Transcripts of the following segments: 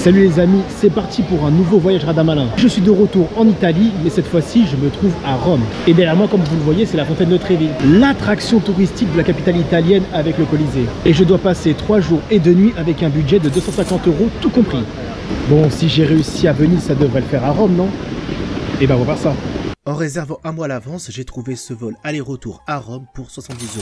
Salut les amis, c'est parti pour un nouveau voyage Radamalin. Je suis de retour en Italie, mais cette fois-ci je me trouve à Rome. Et derrière moi, comme vous le voyez, c'est la fontaine de Trévi, l'attraction touristique de la capitale italienne avec le Colisée. Et je dois passer 3 jours et 2 nuits avec un budget de 250 € tout compris. Bon, si j'ai réussi à Venise, ça devrait le faire à Rome, non? Et ben on va voir ça. En réservant un mois à l'avance, j'ai trouvé ce vol aller-retour à Rome pour 70 €.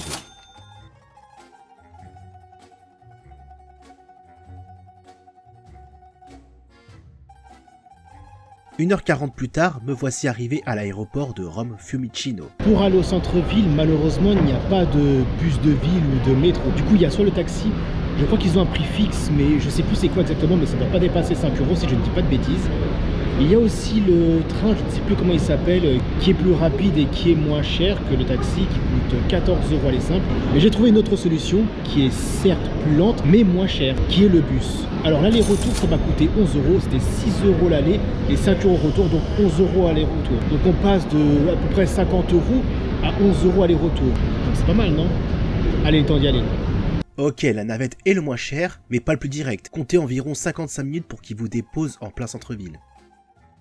1h40 plus tard, me voici arrivé à l'aéroport de Rome Fiumicino. Pour aller au centre-ville, malheureusement, il n'y a pas de bus de ville ou de métro. Du coup, il y a soit le taxi, je crois qu'ils ont un prix fixe, mais je sais plus c'est quoi exactement, mais ça ne doit pas dépasser 5 € si je ne dis pas de bêtises. Il y a aussi le train, je ne sais plus comment il s'appelle, qui est plus rapide et qui est moins cher que le taxi, qui coûte 14 € aller simple. Mais j'ai trouvé une autre solution qui est certes plus lente, mais moins chère, qui est le bus. Alors l'aller-retour, ça m'a coûté 11 €, c'était 6 € l'aller et 5 € retour, donc 11 € aller-retour. Donc on passe de à peu près 50 € à 11 € aller-retour. Donc c'est pas mal, non? Allez, le temps d'y aller. Ok, la navette est le moins cher, mais pas le plus direct. Comptez environ 55 minutes pour qu'il vous dépose en plein centre-ville.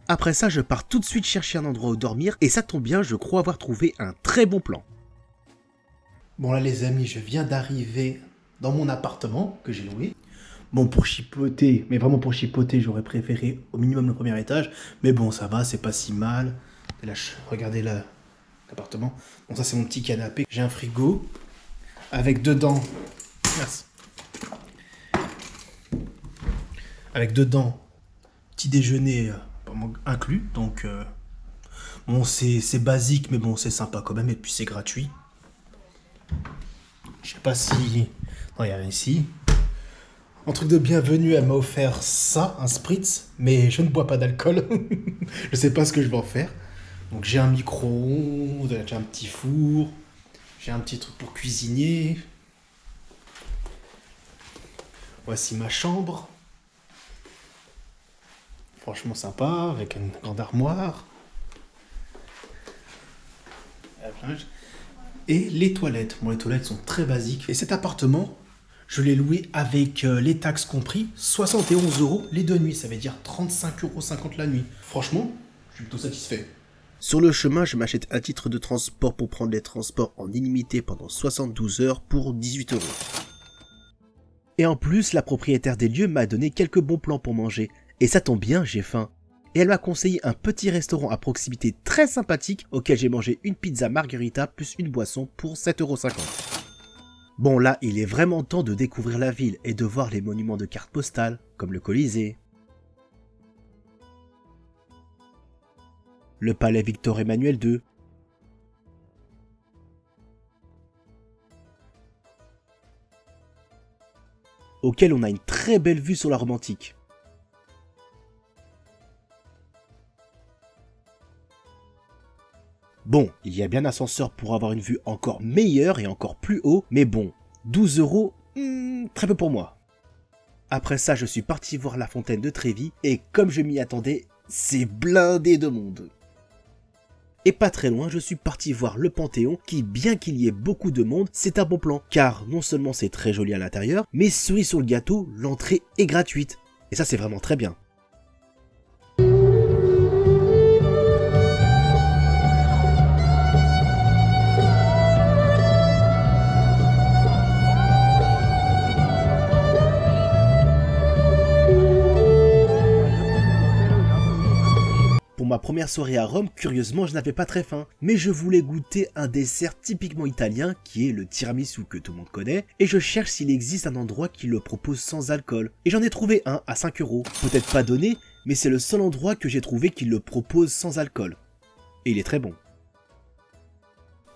Après ça, je pars tout de suite chercher un endroit où dormir, et ça tombe bien, je crois avoir trouvé un très bon plan. Bon là les amis, je viens d'arriver dans mon appartement que j'ai loué. Bon, pour chipoter, mais vraiment pour chipoter, j'aurais préféré au minimum le premier étage. Mais bon, ça va, c'est pas si mal. Et là, regardez l'appartement. Bon, ça c'est mon petit canapé. J'ai un frigo avec dedans... Merci. Avec dedans, petit déjeuner inclus. Donc, bon, c'est basique, mais bon, c'est sympa quand même. Et puis c'est gratuit. Je sais pas si... Non, il y a rien ici. En truc de bienvenue, elle m'a offert ça, un spritz, mais je ne bois pas d'alcool. Je sais pas ce que je vais en faire. Donc j'ai un micro-ondes, j'ai un petit four, j'ai un petit truc pour cuisiner. Voici ma chambre. Franchement sympa, avec une grande armoire. Et les toilettes. Bon, les toilettes sont très basiques. Et cet appartement... je l'ai loué avec les taxes compris, 71 € les 2 nuits, ça veut dire 35,50 € la nuit. Franchement, je suis plutôt satisfait. Sur le chemin, je m'achète un titre de transport pour prendre les transports en illimité pendant 72 heures pour 18 €. Et en plus, la propriétaire des lieux m'a donné quelques bons plans pour manger. Et ça tombe bien, j'ai faim. Et elle m'a conseillé un petit restaurant à proximité très sympathique auquel j'ai mangé une pizza margherita plus une boisson pour 7,50 €. Bon là, il est vraiment temps de découvrir la ville et de voir les monuments de cartes postales, comme le Colisée, le palais Victor Emmanuel II, auquel on a une très belle vue sur la Rome antique. Bon, il y a bien un ascenseur pour avoir une vue encore meilleure et encore plus haut, mais bon, 12 €, très peu pour moi. Après ça, je suis parti voir la fontaine de Trévi, et comme je m'y attendais, c'est blindé de monde. Et pas très loin, je suis parti voir le Panthéon, qui, bien qu'il y ait beaucoup de monde, c'est un bon plan, car non seulement c'est très joli à l'intérieur, mais cerise sur le gâteau, l'entrée est gratuite. Et ça, c'est vraiment très bien. Pour ma première soirée à Rome, curieusement, je n'avais pas très faim, mais je voulais goûter un dessert typiquement italien, qui est le tiramisu que tout le monde connaît, et je cherche s'il existe un endroit qui le propose sans alcool. Et j'en ai trouvé un à 5 €. Peut-être pas donné, mais c'est le seul endroit que j'ai trouvé qui le propose sans alcool. Et il est très bon.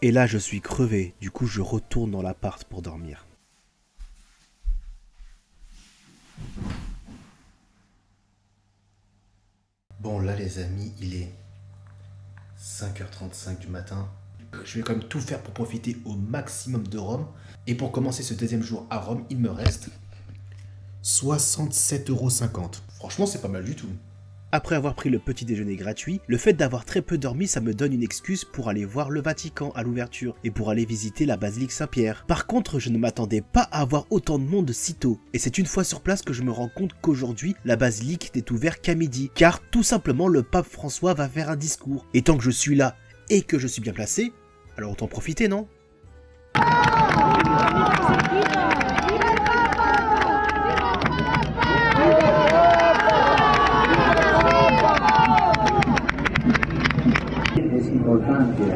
Et là, je suis crevé, du coup je retourne dans l'appart pour dormir. Bon là les amis, il est 5h35 du matin. Je vais quand même tout faire pour profiter au maximum de Rome. Et pour commencer ce deuxième jour à Rome, il me reste 67,50 €. Franchement, c'est pas mal du tout. Après avoir pris le petit déjeuner gratuit, le fait d'avoir très peu dormi, ça me donne une excuse pour aller voir le Vatican à l'ouverture et pour aller visiter la basilique Saint-Pierre. Par contre, je ne m'attendais pas à avoir autant de monde sitôt. Et c'est une fois sur place que je me rends compte qu'aujourd'hui, la basilique n'est ouverte qu'à midi. Car tout simplement, le pape François va faire un discours. Et tant que je suis là et que je suis bien placé, alors autant profiter, non ?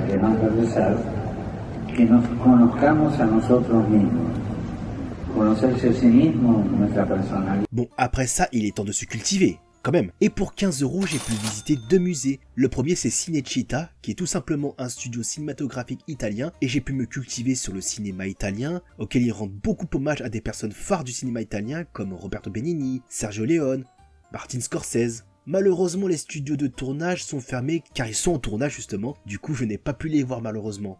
Además de rezar, que nos conozcamos a nosotros mismos. Conocerse a sí mismo, nuestra personalidad. Bon, après ça, il est temps de se cultiver, quand même. Et pour 15 €, j'ai pu visiter 2 musées. Le premier, c'est Cinecittà, qui est tout simplement un studio cinématographique italien, et j'ai pu me cultiver sur le cinéma italien, auquel il rend beaucoup hommage à des personnes phares du cinéma italien, comme Roberto Benigni, Sergio Leone, Martin Scorsese. Malheureusement, les studios de tournage sont fermés car ils sont en tournage justement, du coup je n'ai pas pu les voir malheureusement.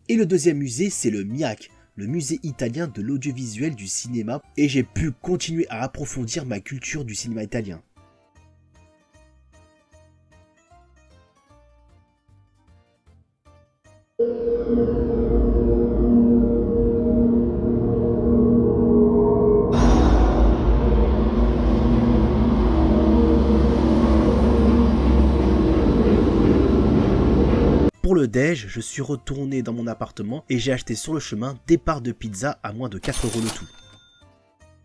Et le deuxième musée, c'est le MIAC, le musée italien de l'audiovisuel du cinéma, et j'ai pu continuer à approfondir ma culture du cinéma italien. Pour le déj, je suis retourné dans mon appartement et j'ai acheté sur le chemin des parts de pizza à moins de 4 € le tout.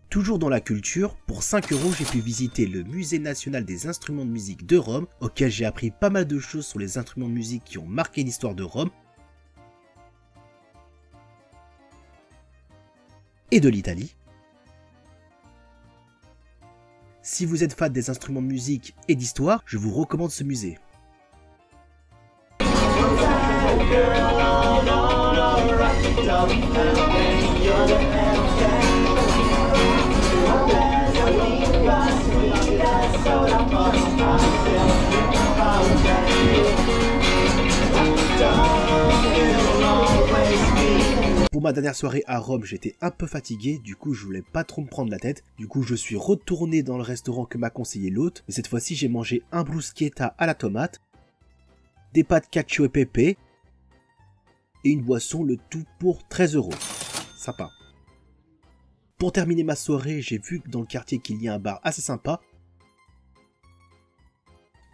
Toujours dans la culture, pour 5 € j'ai pu visiter le Musée national des instruments de musique de Rome, auquel j'ai appris pas mal de choses sur les instruments de musique qui ont marqué l'histoire de Rome et de l'Italie. Si vous êtes fan des instruments de musique et d'histoire, je vous recommande ce musée. Pour ma dernière soirée à Rome, j'étais un peu fatigué, du coup je voulais pas trop me prendre la tête. Du coup je suis retourné dans le restaurant que m'a conseillé l'hôte, mais cette fois-ci j'ai mangé un bruschetta à la tomate, des pâtes cacio et pepe, et une boisson, le tout pour 13 €. Sympa. Pour terminer ma soirée, j'ai vu dans le quartier qu'il y a un bar assez sympa.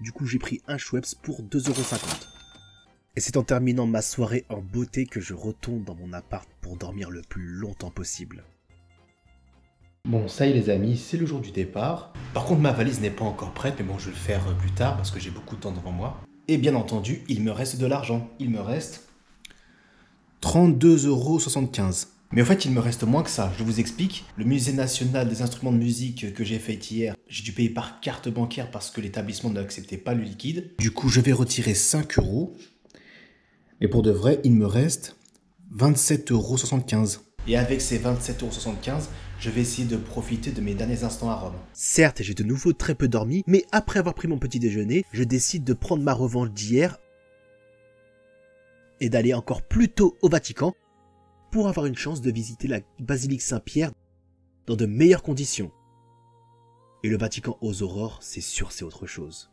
Du coup j'ai pris un Schweppes pour 2,50 €. Et c'est en terminant ma soirée en beauté que je retourne dans mon appart pour dormir le plus longtemps possible. Bon, ça y est les amis, c'est le jour du départ. Par contre, ma valise n'est pas encore prête, mais bon, je vais le faire plus tard parce que j'ai beaucoup de temps devant moi. Et bien entendu, il me reste de l'argent. Il me reste 32,75 €. Mais en fait, il me reste moins que ça. Je vous explique. Le Musée national des instruments de musique que j'ai fait hier, j'ai dû payer par carte bancaire parce que l'établissement n'acceptait pas le liquide. Du coup, je vais retirer 5 €. Mais pour de vrai, il me reste 27,75 €. Et avec ces 27,75 €, je vais essayer de profiter de mes derniers instants à Rome. Certes, j'ai de nouveau très peu dormi, mais après avoir pris mon petit déjeuner, je décide de prendre ma revanche d'hier et d'aller encore plus tôt au Vatican pour avoir une chance de visiter la basilique Saint-Pierre dans de meilleures conditions. Et le Vatican aux aurores, c'est sûr, c'est autre chose.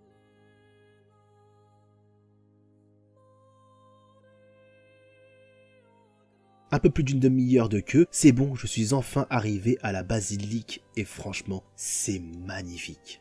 Un peu plus d'une demi-heure de queue, c'est bon, je suis enfin arrivé à la basilique et franchement, c'est magnifique.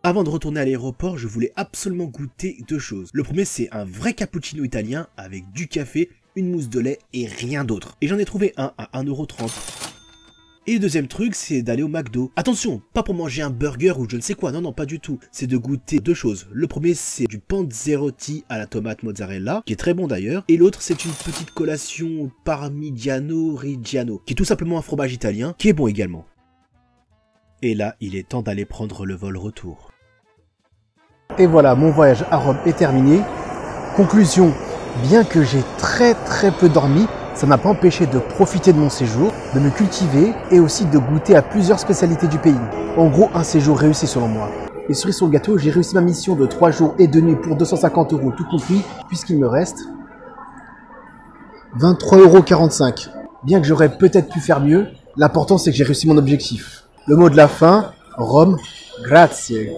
Avant de retourner à l'aéroport, je voulais absolument goûter 2 choses. Le premier, c'est un vrai cappuccino italien avec du café, une mousse de lait et rien d'autre. Et j'en ai trouvé un à 1,30 €. Et le deuxième truc, c'est d'aller au McDo. Attention, pas pour manger un burger ou je ne sais quoi, non, non, pas du tout. C'est de goûter 2 choses. Le premier, c'est du panzerotti à la tomate mozzarella, qui est très bon d'ailleurs. Et l'autre, c'est une petite collation parmigiano reggiano, qui est tout simplement un fromage italien, qui est bon également. Et là, il est temps d'aller prendre le vol retour. Et voilà, mon voyage à Rome est terminé. Conclusion, bien que j'ai très peu dormi, Ça m'a pas empêché de profiter de mon séjour, de me cultiver et aussi de goûter à plusieurs spécialités du pays. En gros, un séjour réussi selon moi. Et cerise sur le gâteau, j'ai réussi ma mission de 3 jours et 2 nuits pour 250 € tout compris, puisqu'il me reste 23,45 €. Bien que j'aurais peut-être pu faire mieux, l'important c'est que j'ai réussi mon objectif. Le mot de la fin, Rome, grazie.